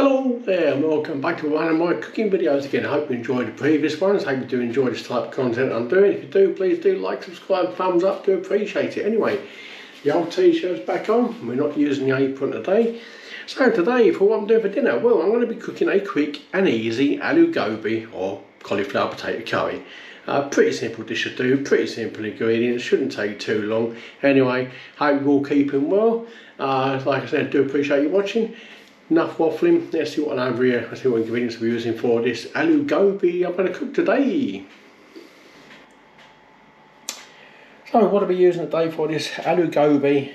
Hello there and welcome back to one of my cooking videos again. I hope you enjoyed the previous ones. I hope you do enjoy this type of content I'm doing. If you do, please do like, subscribe, thumbs up, do appreciate it. Anyway, the old t-shirt's back on. We're not using the apron today. So today, for what I'm doing for dinner, well, I'm going to be cooking a quick and easy ALOO gobi or cauliflower potato curry. Pretty simple dish to do, pretty simple ingredients, shouldn't take too long. Anyway, hope you're all keeping well. Like I said, do appreciate you watching. Enough waffling, let's see what I'm over here. Let's see what ingredients we're using for this ALOO gobi I'm going to cook today. So what are we using today for this ALOO gobi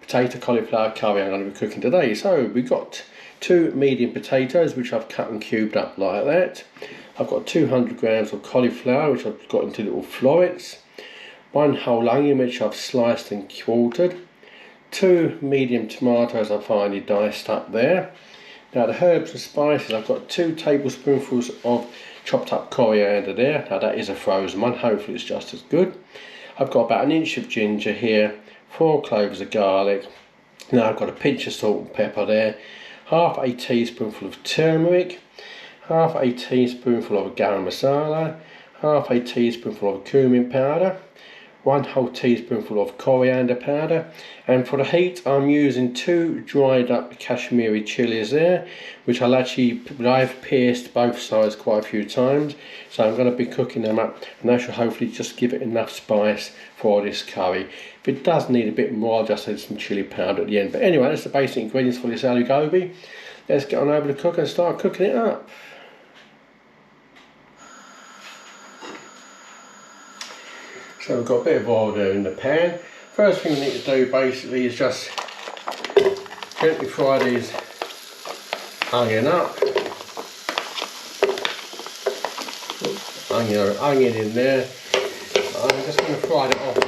potato cauliflower curry I'm going to be cooking today? So we've got 2 medium potatoes which I've cut and cubed up like that. I've got 200 grams of cauliflower which I've got into little florets. 1 whole onion which I've sliced and quartered. 2 medium tomatoes I finely diced up there. Now the herbs and spices, I've got 2 tablespoonfuls of chopped up coriander there. Now that is a frozen one, hopefully it's just as good. I've got about 1 inch of ginger here, 4 cloves of garlic. Now I've got a pinch of salt and pepper there, half a teaspoonful of turmeric, half a teaspoonful of garam masala, half a teaspoonful of cumin powder, 1 whole teaspoonful of coriander powder, and for the heat I'm using 2 dried up Kashmiri chilies there, which I've pierced both sides quite a few times, so I'm going to be cooking them up, and that should hopefully just give it enough spice for this curry. If it does need a bit more, I'll just add some chili powder at the end. But anyway, that's the basic ingredients for this ALOO gobi. Let's get on over to cook and start cooking it up. So we've got a bit of oil there in the pan. First thing we need to do basically is just gently fry these onion up. Onion in there. I'm just going to fry it off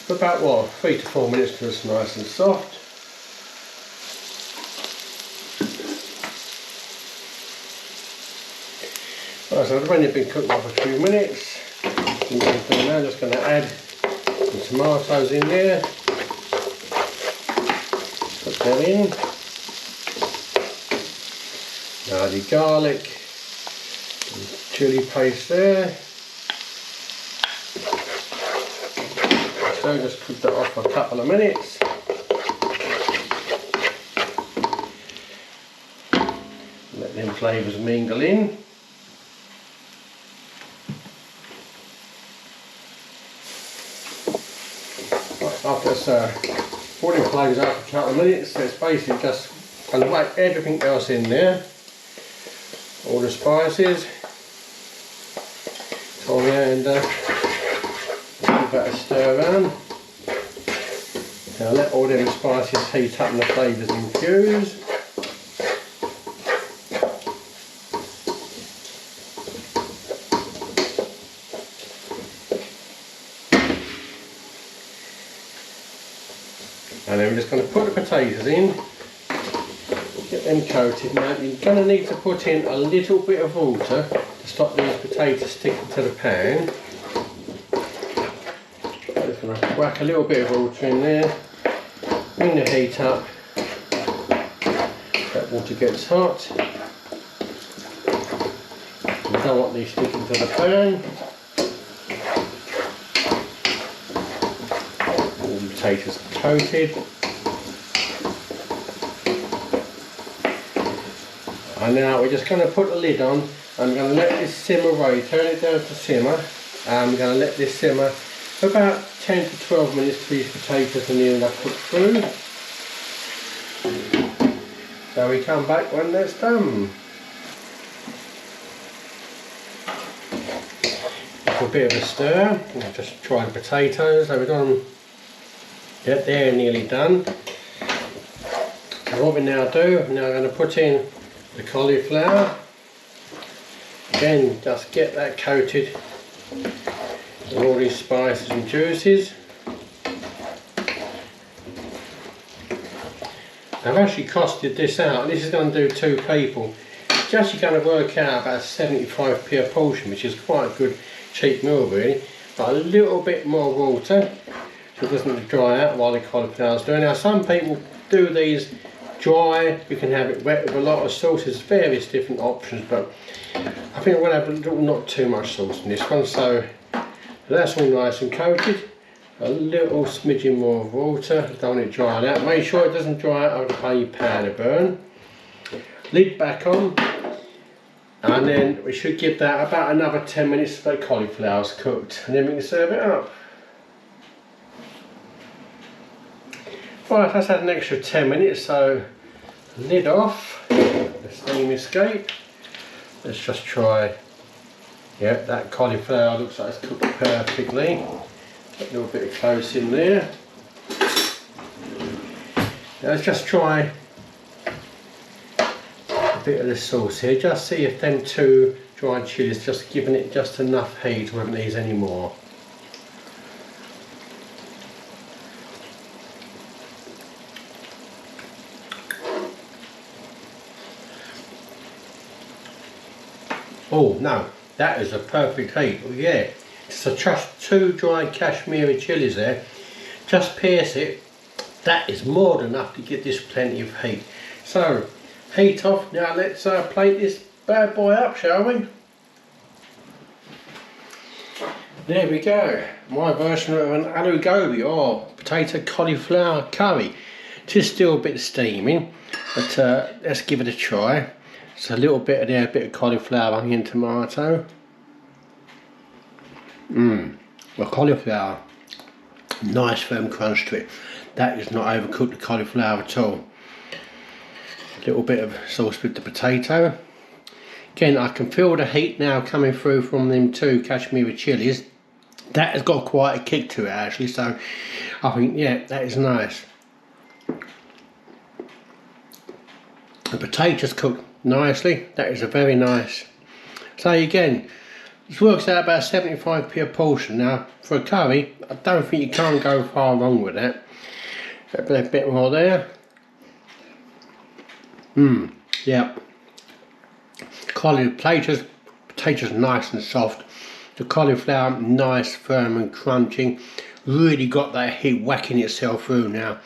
for about 3 to 4 minutes till it's nice and soft. Right, so when they've been cooked up a few minutes, I'm just going to add the tomatoes in there, put them in, now the garlic and chilli paste there, so just cook that off for a couple of minutes. Let them flavours mingle in. After it's putting flavours out for a couple of minutes, it's basically just going to whack everything else in there, all the spices, coriander, give that a stir around. Now let all them spices heat up and the flavours infuse. And then we're just going to put the potatoes in, get them coated. Now you're going to need to put in a little bit of water to stop these potatoes sticking to the pan. I'm just going to whack a little bit of water in there, bring the heat up, that water gets hot. We don't want these sticking to the pan. All the potatoes are coated. And now we're just going to put the lid on. I'm going to let this simmer away, turn it down to simmer. And I'm going to let this simmer for about 10 to 12 minutes till these potatoes are near enough cooked through. So we come back when that's done. A bit of a stir, just try the potatoes, so we're done. Yep, they're nearly done. So what we now do, we're now going to put in the cauliflower. Again, just get that coated with all these spices and juices. I've actually costed this out, and this is going to do 2 people. It's actually going to work out about 75p a portion, which is quite a good cheap meal really. But a little bit more water so it doesn't dry out while the cauliflower's doing. Now some people do these dry, you can have it wet with a lot of sauce. There's various different options, but I think I'm going to have a little, not too much sauce in this one. So that's all nice and coated. A little smidgen more of water, don't want it drying out. Make sure it doesn't dry out over the pan to burn. Lid back on, and then we should give that about another 10 minutes so the cauliflower's cooked, and then we can serve it up. Right, that's had an extra 10 minutes, so lid off, the steam escape. Let's just try. Yep, that cauliflower looks like it's cooked perfectly. Get a little bit close in there. Now let's just try a bit of the sauce here. Just see if them 2 dried chilies just giving it just enough heat or it needs any more. Oh no, that is a perfect heat. Oh yeah, so just 2 dried Kashmiri chilies there. Just pierce it. That is more than enough to give this plenty of heat. So heat off. Now let's plate this bad boy up, shall we? There we go. My version of an ALOO gobi or potato cauliflower curry. It is still a bit steaming, but let's give it a try. It's a little bit of there, a bit of cauliflower, onion, tomato. The cauliflower, nice firm crunch to it. That is not overcooked the cauliflower at all. A little bit of sauce with the potato. Again, I can feel the heat now coming through from them 2 Kashmiri chilies. That has got quite a kick to it actually, so I think, yeah, that is nice. The potatoes cooked nicely. That is a very nice. So again, this works out about 75p a portion. Now for a curry, I don't think you can't go far wrong with that. A bit more there. Yeah. Potatoes nice and soft. The cauliflower nice, firm and crunching. Really got that heat whacking itself through now.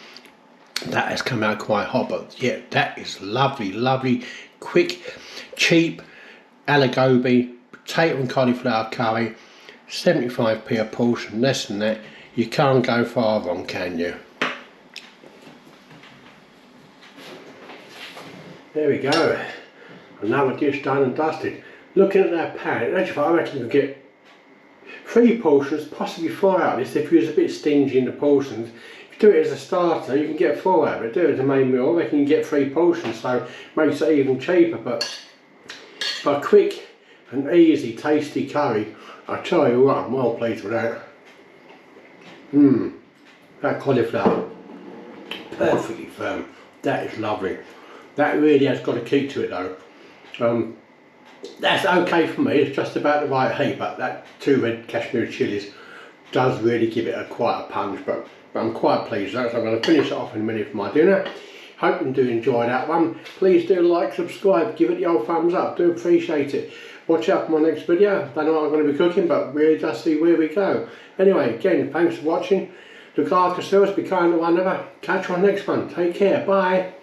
That has come out quite hot, but yeah, that is lovely, lovely, quick, cheap ALOO gobi potato and cauliflower curry. 75p a portion, less than that. You can't go far wrong, can you? There we go. Another dish done and dusted. Looking at that pan, actually I reckon you could get 3 portions, possibly 4 out of this if you was a bit stingy in the portions. If you do it as a starter, you can get 4 out of it. Do it as a main meal, I reckon you get 3 portions, so it makes it even cheaper. But for a quick and easy, tasty curry, I tell you what, I'm well pleased with that. That cauliflower, perfectly firm. That is lovely. That really has got a kick to it though. That's okay for me, it's just about the right heat, but that 2 red Kashmiri chilies does really give it quite a punch, but I'm quite pleased with that, so I'm going to finish it off in a minute for my dinner. Hope you do enjoy that one. Please do like, subscribe, give it the old thumbs up, do appreciate it. Watch out for my next video. Don't know what I'm going to be cooking, but really just see where we go. Anyway, again, thanks for watching. Look after yourselves, be kind to one another. Catch you on the next one. Take care, bye.